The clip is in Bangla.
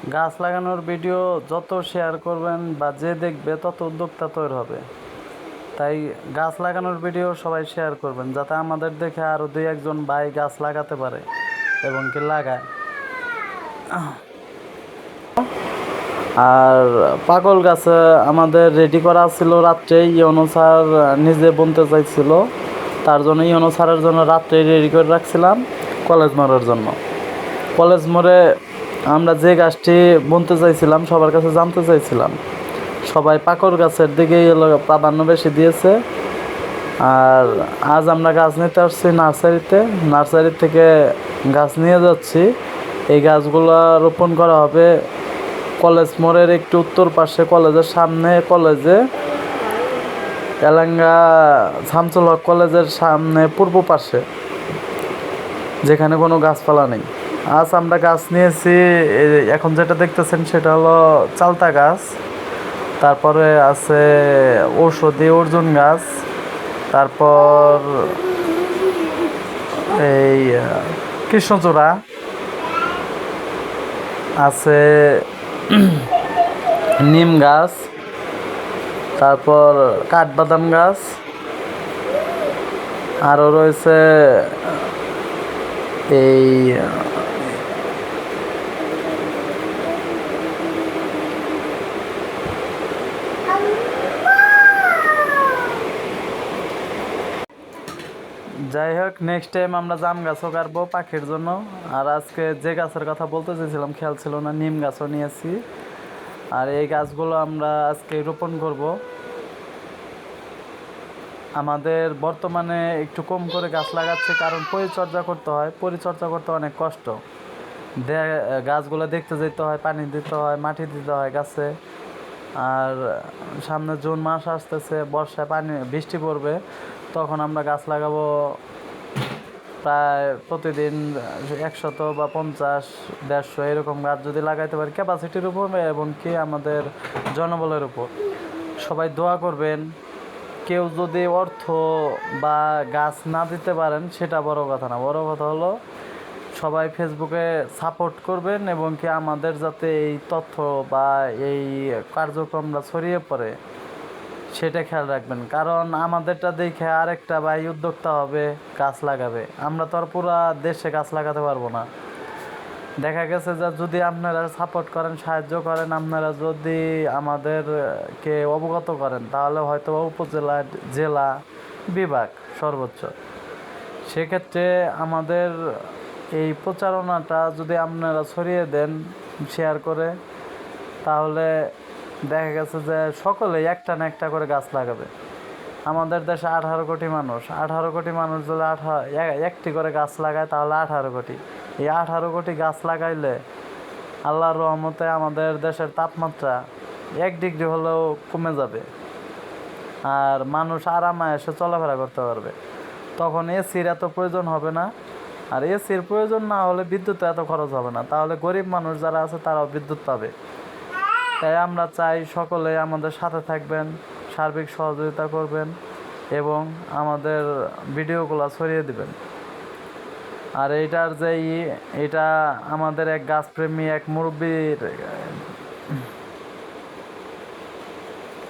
গাছ লাগানোর ভিডিও যত শেয়ার করবেন বা যে দেখবে তত উদ্যোক্তা তৈরি হবে। তাই গাছ লাগানোর ভিডিও সবাই শেয়ার করবেন, যাতে আমাদের দেখে আরও 2-1 ভাই গাছ লাগাতে পারে এবং কি লাগায়। আর পাগল গাছে আমাদের রেডি করা ছিল রাত্রে, ইউনো স্যার নিজে বুনতে চাইছিল, তার জন্য ইউনো স্যারের জন্য রাত্রে রেডি করে রাখছিলাম কলেজ মোড়ের জন্য। কলেজ মোড়ে আমরা যে গাছটি বুনতে চাইছিলাম সবার কাছে জানতে চাইছিলাম, সবাই পাকড় গাছের দিকেই প্রাধান্য বেশি দিয়েছে। আর আজ আমরা গাছ নিতে আসছি নার্সারি থেকে গাছ নিয়ে যাচ্ছি। এই গাছগুলো রোপণ করা হবে কলেজ মোড়ের একটু উত্তর পাশে, কলেজের সামনে, কলেজে এলাঙ্গা শামসুল হক কলেজের সামনে পূর্ব পাশে, যেখানে কোনো গাছপালা নেই। আজ আমরা গাছ নিয়েছি, এখন যেটা দেখতেছেন সেটা হলো চালতা গাছ, তারপরে আছে ঔষধি অর্জুন গাছ, তারপর এই কৃষ্ণচূড়া আছে, নিম গাছ, তারপর কাঠবাদাম গাছ, আরও রয়েছে এই যাই হোক, নেক্সট টাইম আমরা জাম গাছও কাটবো পাখির জন্য। আর আজকে যে গাছের কথা বলতে চেয়েছিলাম খেয়াল ছিল না, নিম গাছও নিয়েছি। আর এই গাছগুলো আমরা আজকে রোপণ করব। আমাদের বর্তমানে একটু কম করে গাছ লাগাচ্ছে, কারণ পরিচর্যা করতে অনেক কষ্ট। গাছগুলো দেখতে যেতে হয়, পানি দিতে হয়, মাটি দিতে হয় গাছে। আর সামনে জুন মাস আসতেছে, বর্ষায় বৃষ্টি পড়বে, তখন আমরা গাছ লাগাবো প্রায় প্রতিদিন 100 বা 50-150 এরকম গাছ যদি লাগাইতে পারি, ক্যাপাসিটির উপর এবং কি আমাদের জনবলের উপর। সবাই দোয়া করবেন। কেউ যদি অর্থ বা গাছ না দিতে পারেন সেটা বড় কথা না, বড় কথা হলো সবাই ফেসবুকে সাপোর্ট করবেন এবং কি আমাদের যাতে এই তথ্য বা এই কার্যক্রমটা ছড়িয়ে পড়ে সেটা খেয়াল রাখবেন। কারণ আমাদেরটা দেখে আরেকটা ভাই উদ্যোক্তা হবে, গাছ লাগাবে। আমরা তো আর পুরা দেশে গাছ লাগাতে পারবো না। দেখা গেছে যে যদি আপনারা সাপোর্ট করেন, সাহায্য করেন, আপনারা যদি আমাদেরকে অবগত করেন, তাহলে হয়তো উপজেলা, জেলা, বিভাগ সর্বোচ্চ, সেক্ষেত্রে আমাদের এই প্রচারণাটা যদি আপনারা ছড়িয়ে দেন শেয়ার করে, তাহলে দেখা গেছে যে সকলেই একটা না একটা করে গাছ লাগাবে। আমাদের দেশে 18 কোটি মানুষ, 18 কোটি মানুষ যদি একটি করে গাছ লাগায় তাহলে 18 কোটি। এই 18 কোটি গাছ লাগাইলে আল্লাহর রহমতে আমাদের দেশের তাপমাত্রা 1 ডিগ্রি হলেও কমে যাবে, আর মানুষ আরামায়েসে চলাফেরা করতে পারবে। তখন এসির এত প্রয়োজন হবে না, আর এসির প্রয়োজন না হলে বিদ্যুৎ এত খরচ হবে না, তাহলে গরিব মানুষ যারা আছে তারাও বিদ্যুৎ পাবে। তাই আমরা চাই সকলে আমাদের সাথে থাকবেন, সার্বিক সহযোগিতা করবেন এবং আমাদের ভিডিওগুলো ছড়িয়ে দিবেন। আর এইটার যে এটা আমাদের এক গাছপ্রেমী এক মুরব্বীর